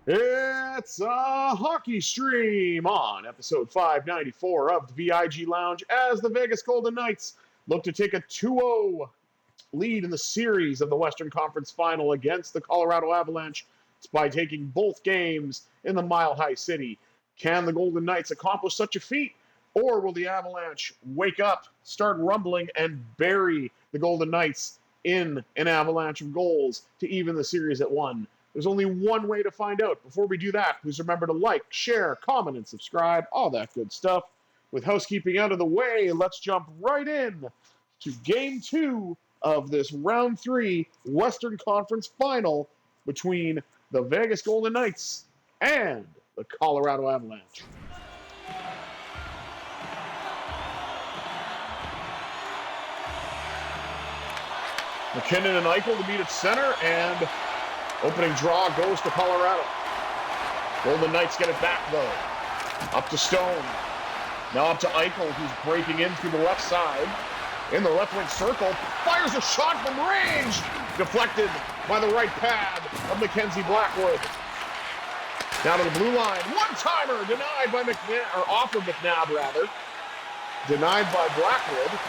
It's a hockey stream on episode 594 of the VIG Lounge as the Vegas Golden Knights look to take a 2-0 lead in the series of the Western Conference Final against the Colorado Avalanche by taking both games in the Mile High City. Can the Golden Knights accomplish such a feat, or will the Avalanche wake up, start rumbling, and bury the Golden Knights in an avalanche of goals to even the series at 1? There's only one way to find out. Before we do that, please remember to like, share, comment, and subscribe, all that good stuff. With housekeeping out of the way, let's jump right in to Game 2 of this Round 3 Western Conference Final between the Vegas Golden Knights and the Colorado Avalanche. McKinnon and Eichel to meet at center, and opening draw goes to Colorado. Golden Knights get it back, though. Up to Stone. Now up to Eichel, who's breaking in through the left side. In the left wing circle. Fires a shot from range. Deflected by the right pad of Mackenzie Blackwood. Down to the blue line. One-timer denied by McNabb, or off of McNabb, rather. Denied by Blackwood.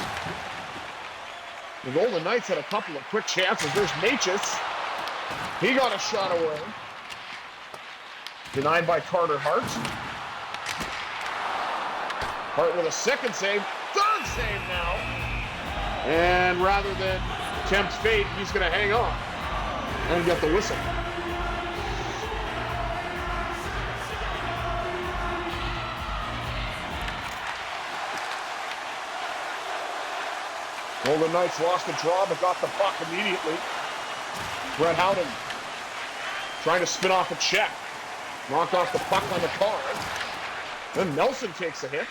The Golden Knights had a couple of quick chances. There's Natchez. He got a shot away. Denied by Carter Hart. Hart with a second save. Third save now. And rather than tempt fate, he's going to hang on and get the whistle. Golden Knights lost the draw, but got the puck immediately. Brett Howden trying to spin off a check. Knocked off the puck on the card. Then Nelson takes a hit.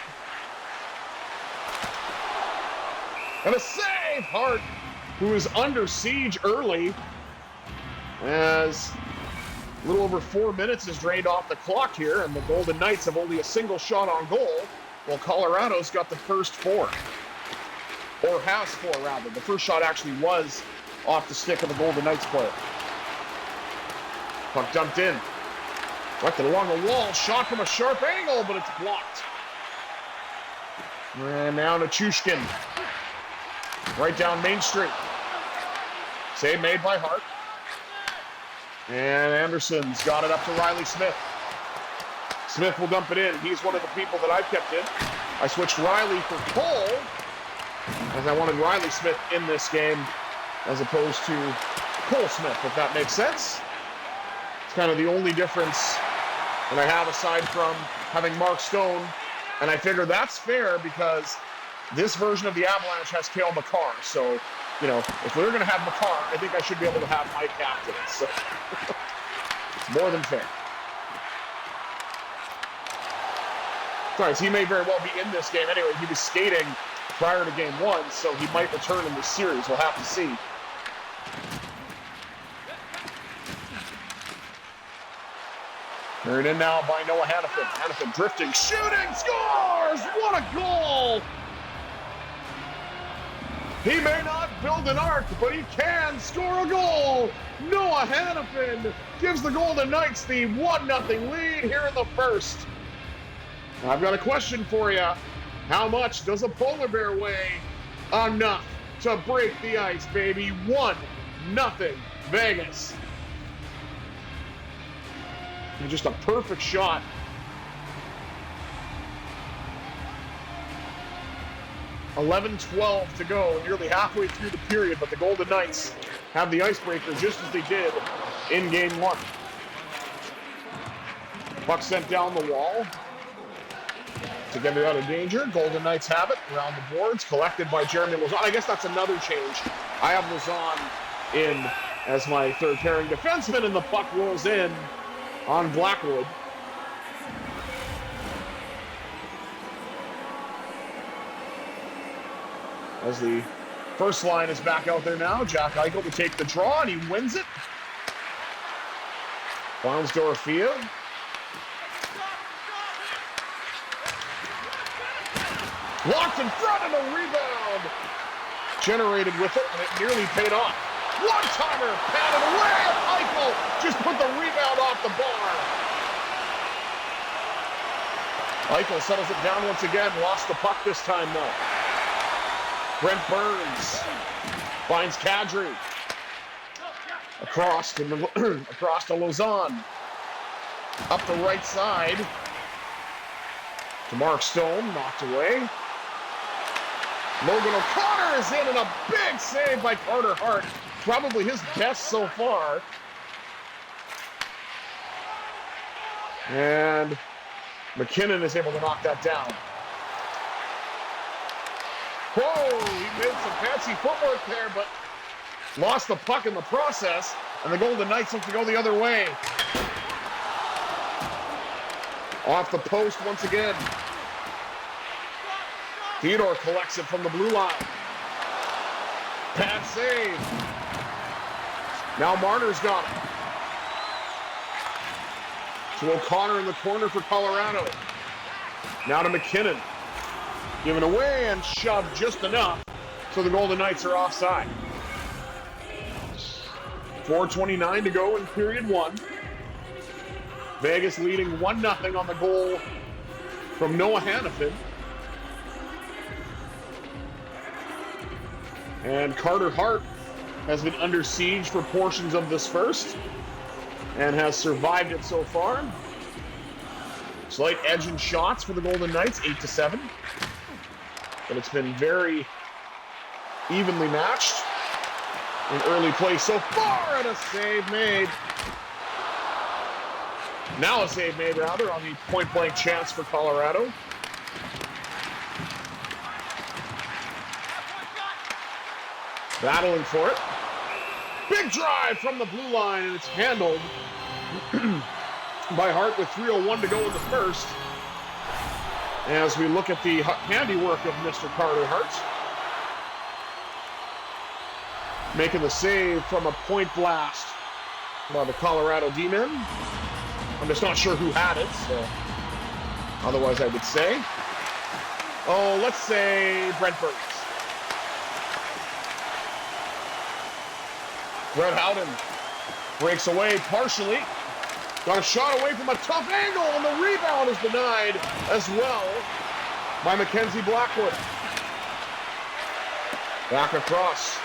And a save! Hart, who is under siege early, as a little over 4 minutes is drained off the clock here, and the Golden Knights have only a single shot on goal, while Colorado's got the first 4. Or has 4, rather. The first shot actually was off the stick of the Golden Knights player. Puck dumped in. Directed along the wall. Shot from a sharp angle, but it's blocked. And now Nichushkin. Right down Main Street. Save made by Hart. And Anderson's got it up to Riley Smith. Smith will dump it in. He's one of the people that I've kept in. I switched Riley for Cole, as I wanted Riley Smith in this game as opposed to Cole Smith, if that makes sense. It's kind of the only difference that I have aside from having Mark Stone, and I figure that's fair because this version of the Avalanche has Cale Makar, so, you know, if we're going to have Makar, I think I should be able to have my captain, so it's more than fair. Sorry, so he may very well be in this game anyway. He was skating prior to Game 1, so he might return in this series. We'll have to see. Carried in now by Noah Hanifin. Hanifin drifting, shooting, scores! What a goal! He may not build an arc, but he can score a goal! Noah Hanifin gives the Golden Knights the 1-0 lead here in the first. I've got a question for you. How much does a polar bear weigh? Enough to break the ice, baby. 1-0 Vegas. And just a perfect shot. (11-12) to go, nearly halfway through the period, but the Golden Knights have the icebreaker just as they did in Game 1. Puck sent down the wall to get it out of danger. Golden Knights have it around the boards, collected by Jeremy Lauzon. I guess that's another change. I have Lauzon in as my third pairing defenseman, and the puck rolls in on Blackwood. As the first line is back out there now, Jack Eichel to take the draw, and he wins it. Bounds Dorothea. Locked in front and a rebound. Generated with it, and it nearly paid off. One-timer, patted away. Eichel just put the rebound off the bar. Eichel settles it down once again. Lost the puck this time, though. Brent Burns finds Kadri. Across to Lausanne. Up the right side to Mark Stone. Knocked away. Logan O'Connor is in, and a big save by Carter Hart. Probably his best so far. And McKinnon is able to knock that down. Whoa, he made some fancy footwork there, but lost the puck in the process, and the Golden Knights look to go the other way. Off the post once again. Theodore collects it from the blue line. Pad save. Now Marner's got it. To O'Connor in the corner for Colorado. Now to McKinnon. Given away and shoved just enough, so the Golden Knights are offside. 4:29 to go in period one. Vegas leading 1-0 on the goal from Noah Hanifin. And Carter Hart has been under siege for portions of this first and has survived it so far. Slight edge in shots for the Golden Knights, 8-7. But it's been very evenly matched in early play so far, and a save made. Now a save made, rather, on the point-blank chance for Colorado. Battling for it. Big drive from the blue line, and it's handled by Hart with 3:01 to go in the first. As we look at the handiwork of Mr. Carter Hart. Making the save from a point blast by the Colorado D-men. I'm just not sure who had it, so otherwise I would say. Oh, let's say Brent Burns. Brett Howden breaks away partially. Got a shot away from a tough angle, and the rebound is denied as well by Mackenzie Blackwood. Back across.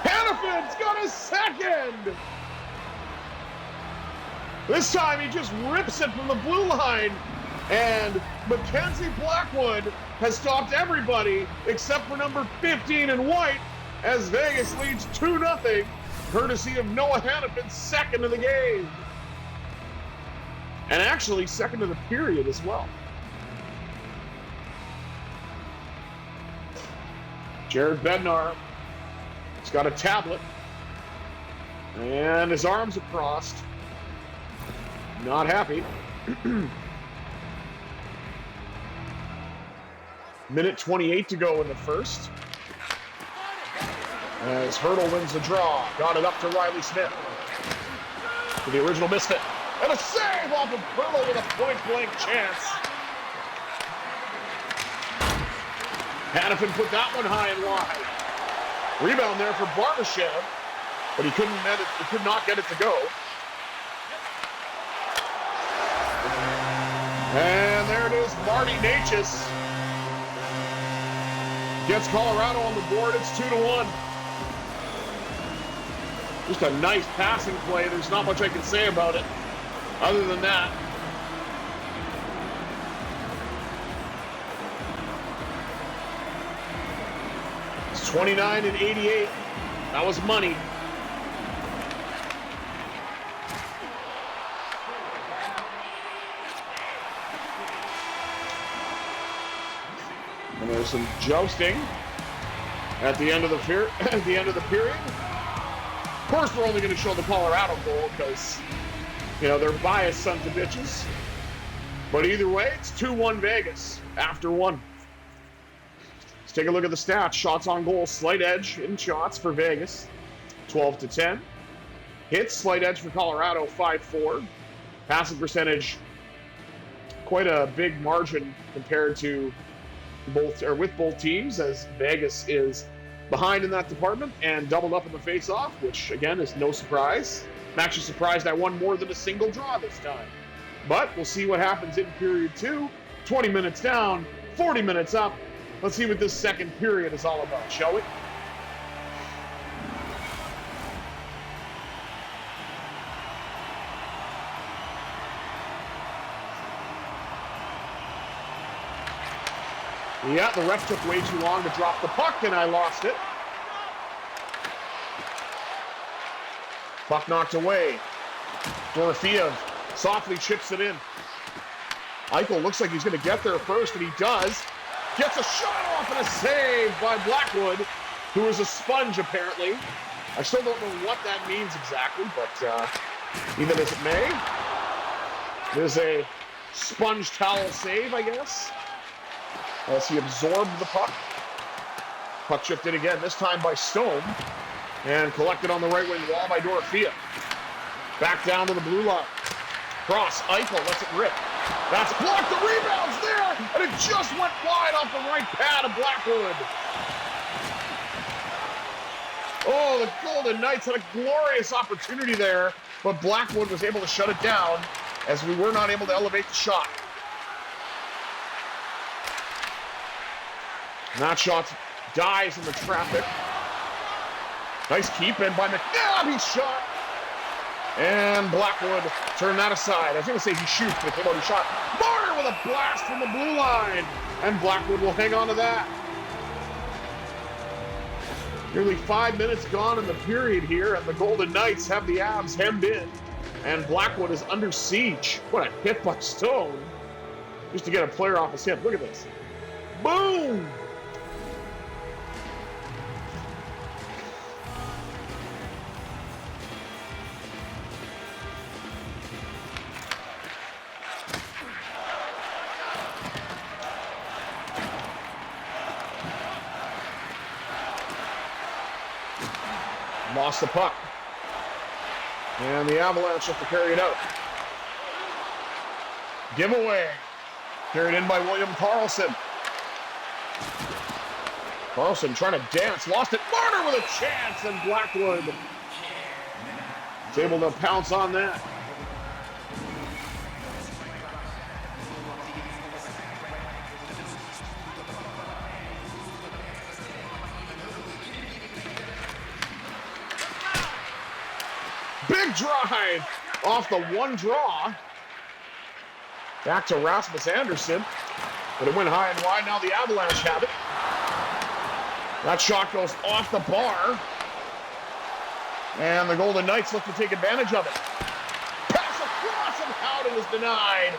Hanifin's got his second! This time he just rips it from the blue line, and Mackenzie Blackwood has stopped everybody except for number 15 in white as Vegas leads 2-0. Courtesy of Noah Hanifin, second of the game. And actually, second of the period as well. Jared Bednar has got a tablet. And his arms are crossed. Not happy. Minute 28 to go in the first. As Hurdle wins the draw. Got it up to Riley Smith. To the original misfit. And a save off of Hurdle with a point-blank chance. Hanifin put that one high and wide. Rebound there for Barbashev. But he could not get it to go. And there it is, Marty Necas. Gets Colorado on the board, it's 2-1. Just a nice passing play. There's not much I can say about it other than that. It's 29-88. That was money. And there's some jousting at the end of the period. Of course, we're only going to show the Colorado goal because, they're biased sons of bitches. But either way, it's 2-1 Vegas after one. Let's take a look at the stats. Shots on goal, slight edge in shots for Vegas, 12-10. Hits, slight edge for Colorado, 5-4. Passing percentage, quite a big margin compared to with both teams, as Vegas is behind in that department and doubled up in the face-off, which again is no surprise. I'm actually surprised I won more than a single draw this time. But we'll see what happens in period 2. 20 minutes down, 40 minutes up. Let's see what this second period is all about, shall we? Yeah, the ref took way too long to drop the puck, and I lost it. Puck knocked away. Dorofeev softly chips it in. Eichel looks like he's going to get there first, and he does. Gets a shot off and a save by Blackwood, who is a sponge, apparently. I still don't know what that means exactly, but even as it may, there's a sponge towel save, I guess, as he absorbed the puck. Puck chipped in again, this time by Stone, and collected on the right wing wall by Dorofeev. Back down to the blue line. Cross, Eichel lets it rip. That's blocked, the rebound's there, and it just went wide off the right pad of Blackwood. Oh, the Golden Knights had a glorious opportunity there, but Blackwood was able to shut it down as we were not able to elevate the shot. And that shot dies in the traffic. Nice keep in by McNabb, he shot. And Blackwood turned that aside. I was going to say he shoots, but it came out, he shot. Marner with a blast from the blue line. And Blackwood will hang on to that. Nearly 5 minutes gone in the period here, and the Golden Knights have the Avs hemmed in. And Blackwood is under siege. What a hit by Stone. Just to get a player off his hip. Look at this. Boom! Lost the puck. And the Avalanche have to carry it out. Giveaway. Carried in by William Karlsson. Karlsson trying to dance. Lost it. Marner with a chance. And Blackwood is able to pounce on that. Big drive off the one draw. Back to Rasmus Andersson. But it went high and wide. Now the Avalanche have it. That shot goes off the bar. And the Golden Knights look to take advantage of it. Pass across and Howden is denied.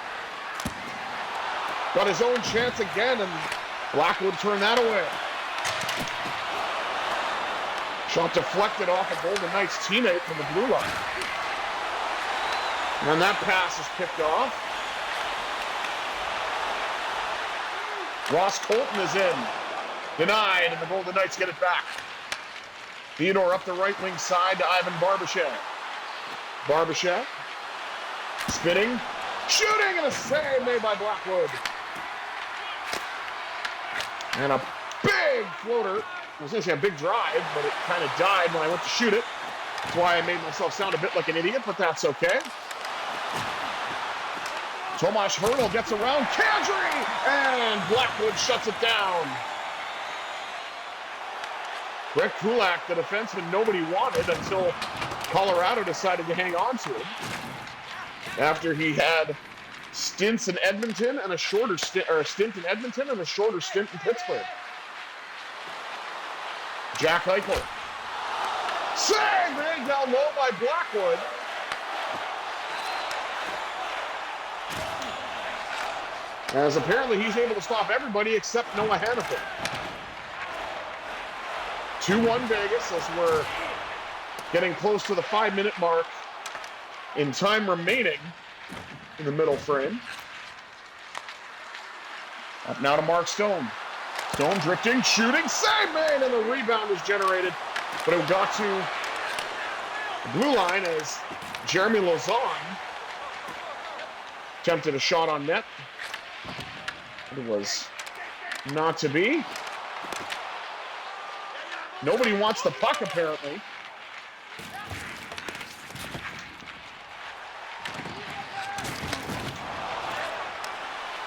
Got his own chance again, and Blackwood turned that away. Shot deflected off a Golden Knights teammate from the blue line. And that pass is picked off. Ross Colton is in. Denied, and the Golden Knights get it back. Theodore up the right wing side to Ivan Barbashev. Barbashev. Spinning. Shooting, and a save made by Blackwood. And a big floater. I was going to say a big drive, but it kind of died when I went to shoot it. That's why I made myself sound a bit like an idiot, but that's okay. Tomas Hertl gets around Kadri, and Blackwood shuts it down. Brett Kulak, the defenseman nobody wanted until Colorado decided to hang on to him. After he had stints in Edmonton and a shorter stint, or a stint in Edmonton and a shorter stint in Pittsburgh. Jack Eichel. Save made down low by Blackwood. As apparently he's able to stop everybody except Noah Hanifin. 2-1 Vegas as we're getting close to the 5-minute mark in time remaining in the middle frame. Up now to Mark Stone. Stone drifting, shooting, save made, and the rebound is generated. But it got to the blue line as Jeremy Lauzon attempted a shot on net. It was not to be. Nobody wants the puck, apparently.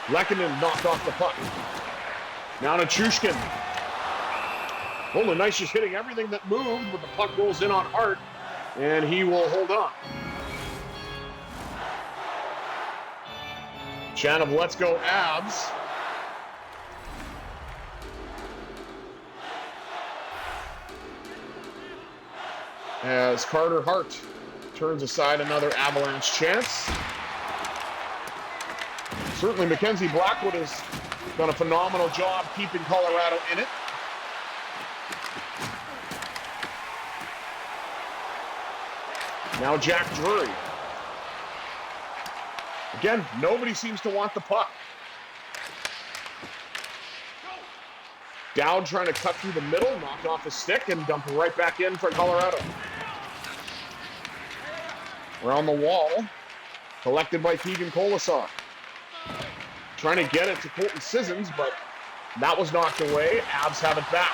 Lehkonen knocked off the puck. Now to Chushkin. Golden Knights just hitting everything that moved, but the puck rolls in on Hart, and he will hold on. Chant of "Let's Go Abs." As Carter Hart turns aside another Avalanche chance. Certainly Mackenzie Blackwood has done a phenomenal job keeping Colorado in it. Now Jack Drury. Again, nobody seems to want the puck. Dowd trying to cut through the middle, knocked off his stick, and dumped right back in for Colorado. Around the wall, collected by Keegan Colasar. Trying to get it to Colton Sissons, but that was knocked away. Avs have it back.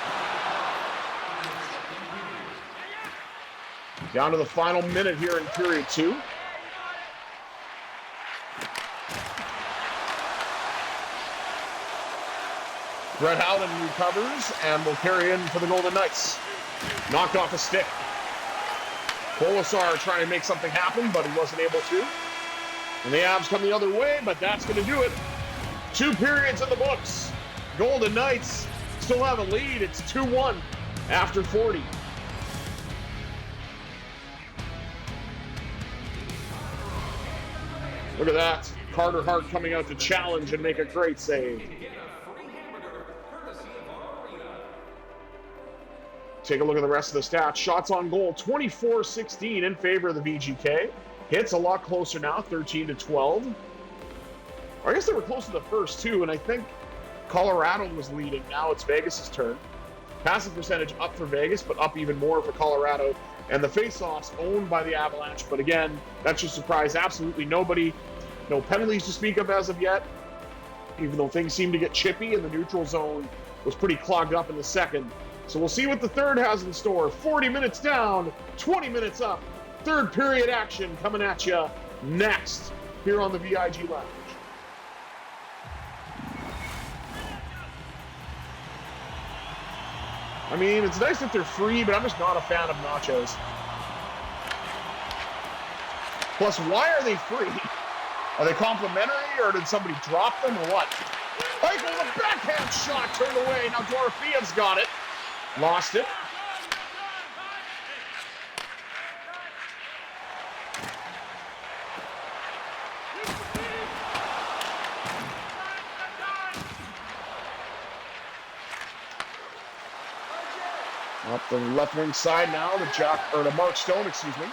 Down to the final minute here in period 2. Brett Howden recovers and will carry in for the Golden Knights. Knocked off a stick. Colasar trying to make something happen, but he wasn't able to. And the Avs come the other way, but that's going to do it. 2 periods in the books. Golden Knights still have a lead. It's 2-1 after 40. Look at that. Carter Hart coming out to challenge and make a great save. Take a look at the rest of the stats. Shots on goal, 24-16 in favor of the VGK. Hits a lot closer now, 13-12. Or I guess they were close to the first two, and I think Colorado was leading. Now it's Vegas' turn. Passing percentage up for Vegas, but up even more for Colorado. And the face-offs owned by the Avalanche. But again, that should surprise absolutely nobody. No penalties to speak of as of yet, even though things seem to get chippy and the neutral zone was pretty clogged up in the second. So we'll see what the third has in store. 40 minutes down, 20 minutes up. Third period action coming at you next here on the VIG Lounge. I mean, it's nice that they're free, but I'm just not a fan of nachos. Plus, why are they free? Are they complimentary, or did somebody drop them, or what? Eichel, the backhand shot turned away. Now Dorofeev's got it. Lost it. Up the left wing side now to Mark Stone, excuse me.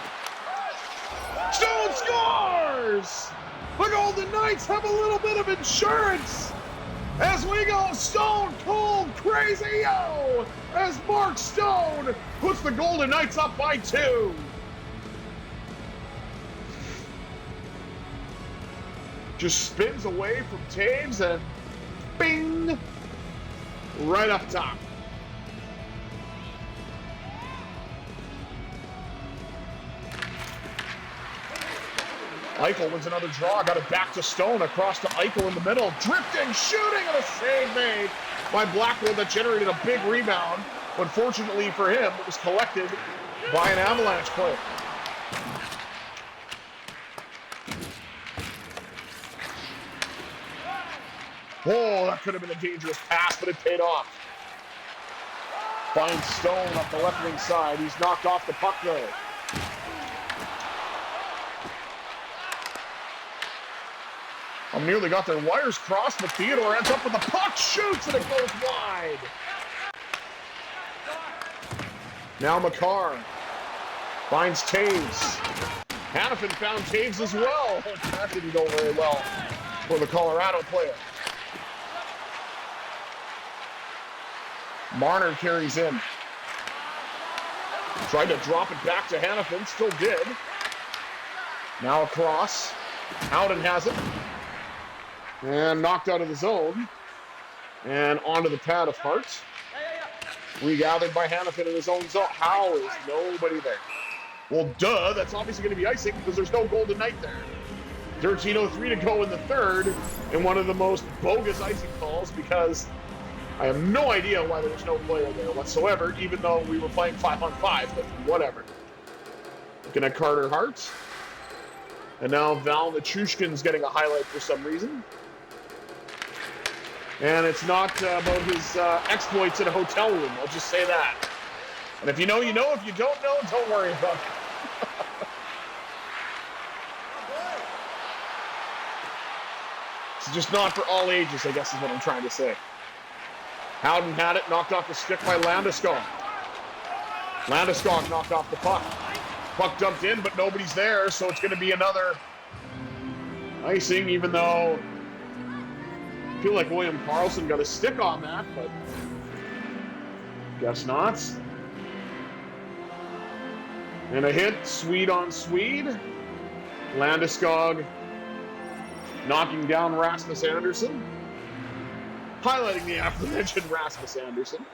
Stone scores! The Golden Knights have a little bit of insurance as we go stone cold crazy as Mark Stone puts the Golden Knights up by 2. Just spins away from Taves and bing, right up top. Eichel wins another draw, got it back to Stone, across to Eichel in the middle, drifting, shooting, and a save made by Blackwood that generated a big rebound. But fortunately for him, it was collected by an Avalanche player. Oh, that could have been a dangerous pass, but it paid off. Finds Stone up the left wing side. He's knocked off the puck though. Nearly got their wires crossed, but Theodore ends up with the puck, shoots, and it goes wide. Now Makar finds Taves. Hanifin found Taves as well. That didn't go very well for the Colorado player. Marner carries in. Tried to drop it back to Hanifin, still did. Now across. Howden has it. And knocked out of the zone. And onto the pad of Hart. Regathered by Hanifin in his own zone. How is nobody there? Well, duh, that's obviously going to be icing because there's no Golden Knight there. 13:03 to go in the third, and one of the most bogus icing calls because I have no idea why there was no player there whatsoever, even though we were playing 5-on-5, but whatever. Looking at Carter Hart. And now Val Nichushkin's getting a highlight for some reason. And it's not about his exploits in a hotel room, I'll just say that. And if you know, you know. If you don't know, don't worry about it. It's just not for all ages, I guess is what I'm trying to say. Howden had it, knocked off the stick by Landeskog. Landeskog knocked off the puck. Puck dumped in, but nobody's there, so it's going to be another icing, even though I feel like William Karlsson got a stick on that, but guess not. And a hit, Swede on Swede. Landeskog knocking down Rasmus Andersson. Highlighting the aforementioned Rasmus Andersson.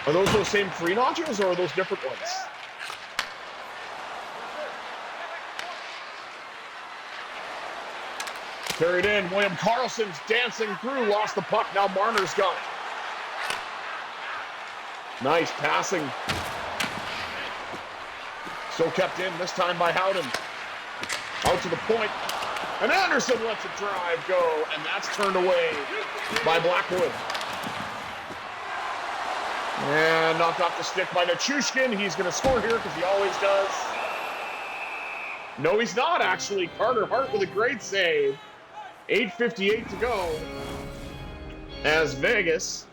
Are those same free nachos, or are those different ones? Carried in. William Karlsson's dancing through. Lost the puck. Now Marner's got it. Nice passing. Still kept in, this time by Howden. Out to the point. And Andersson lets it drive go. And that's turned away by Blackwood. And knocked off the stick by Nichushkin. He's going to score here because he always does. No, he's not, actually. Carter Hart with a great save. 8:58 to go. As Vegas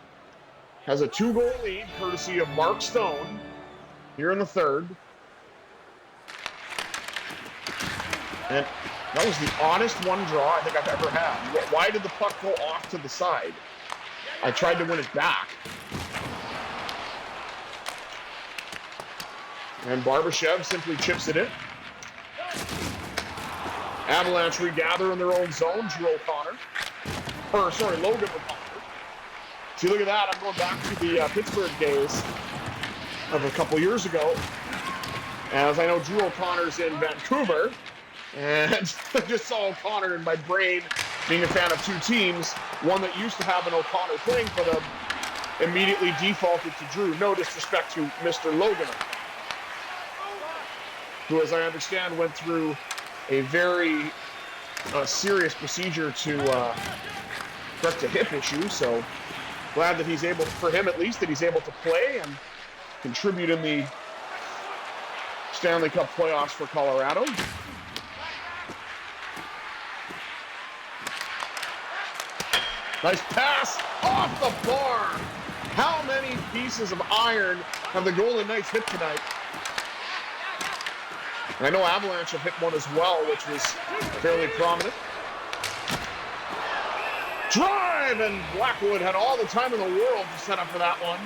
has a 2-goal lead, courtesy of Mark Stone, here in the third. And that was the oddest one draw I think I've ever had. Why did the puck go off to the side? I tried to win it back. And Barbashev simply chips it in. Avalanche regather in their own zone. Drew O'Connor. Logan O'Connor. See, look at that. I'm going back to the Pittsburgh days of a couple years ago. As I know Drew O'Connor's in Vancouver. And I just saw O'Connor in my brain, being a fan of two teams. One that used to have an O'Connor playing for them immediately defaulted to Drew. No disrespect to Mr. Logan, who, as I understand, went through a very serious procedure to correct a hip issue. So glad that he's able, for him at least, that he's able to play and contribute in the Stanley Cup playoffs for Colorado. Nice pass off the bar. How many pieces of iron have the Golden Knights hit tonight? And I know Avalanche have hit one as well, which was fairly prominent. Drive, and Blackwood had all the time in the world to set up for that one.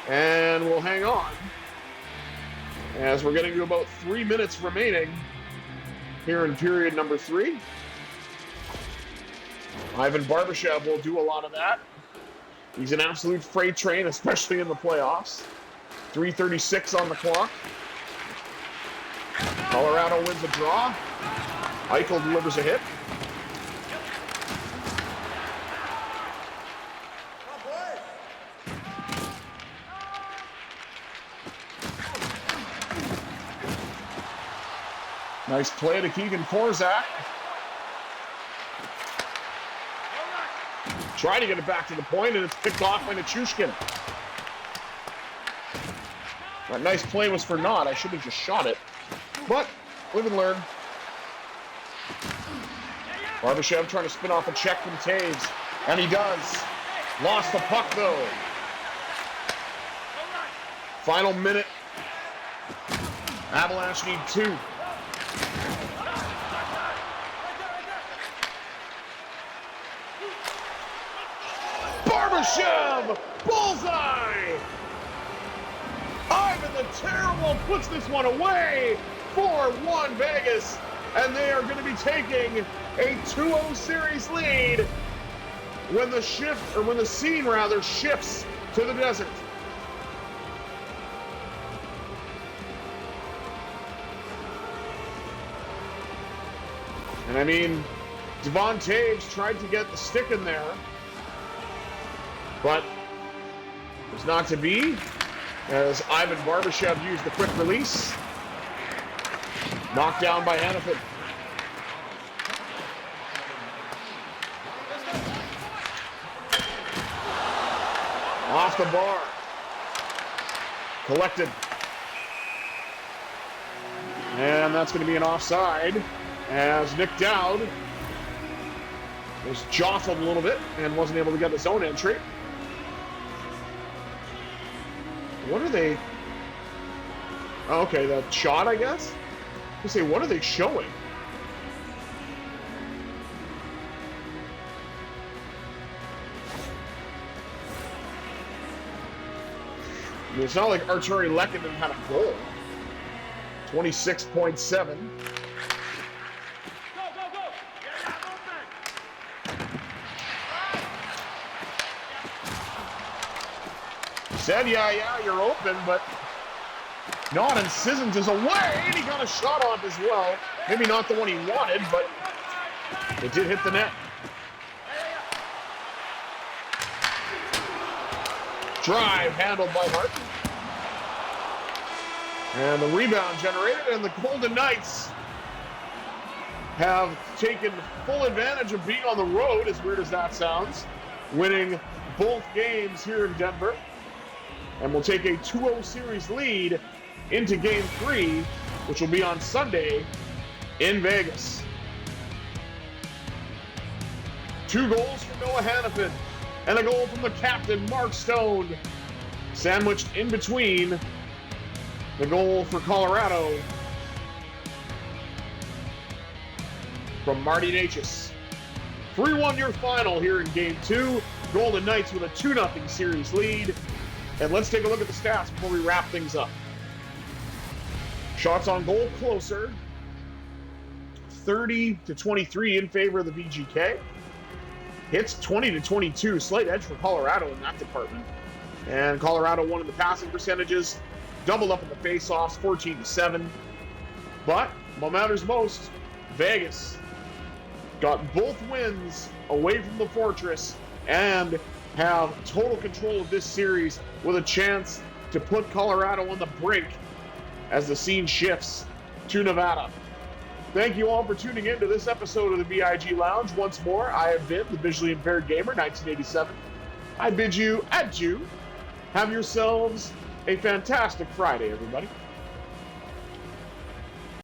And we'll hang on, as we're getting to about 3 minutes remaining here in period number 3. Ivan Barbashev will do a lot of that. He's an absolute freight train, especially in the playoffs. 3:36 on the clock. Colorado wins a draw. Eichel delivers a hit. Nice play to Keegan Forzak. Trying to get it back to the point, and it's picked off by Nichushkin. That nice play was for naught. I should have just shot it. But, live and learn. Barbashev trying to spin off a check from Taves. And he does. Lost the puck, though. Final minute. Avalanche need 2. Barbashev! Bullseye! Ivan the Terrible puts this one away. 4-1 Vegas. And they are going to be taking a 2-0 series lead when the scene shifts to the desert. And I mean, Devon Taves tried to get the stick in there, but it was not to be, as Ivan Barbashev used the quick release. Knocked down by Hanifin. Off the bar. Collected. And that's going to be an offside, as Nick Dowd was jostled a little bit and wasn't able to get his own entry. What are they? Oh, okay, that shot, I guess? I say, what are they showing? I mean, it's not like Arturi Lehkonen had a goal. 26.7. Said, yeah, you're open, but not, and Sissons is away, and he got a shot off as well. Maybe not the one he wanted, but it did hit the net. Drive handled by Hart. And the rebound generated, and the Golden Knights have taken full advantage of being on the road, as weird as that sounds, winning both games here in Denver. And will take a 2-0 series lead into Game 3, which will be on Sunday in Vegas. 2 goals from Noah Hanifin, and a goal from the captain, Mark Stone, sandwiched in between the goal for Colorado from Marty Necas. 3-1 your final here in Game 2. Golden Knights with a 2-0 series lead. And let's take a look at the stats before we wrap things up. Shots on goal closer. 30-23 in favor of the VGK. Hits 20-22. Slight edge for Colorado in that department. And Colorado won in the passing percentages. Doubled up in the faceoffs, 14-7. But what matters most, Vegas got both wins away from the Fortress and have total control of this series with a chance to put Colorado on the brink as the scene shifts to Nevada. Thank you all for tuning in to this episode of the VIG Lounge. Once more, I have been the Visually Impaired Gamer, 1987. I bid you adieu. Have yourselves a fantastic Friday, everybody.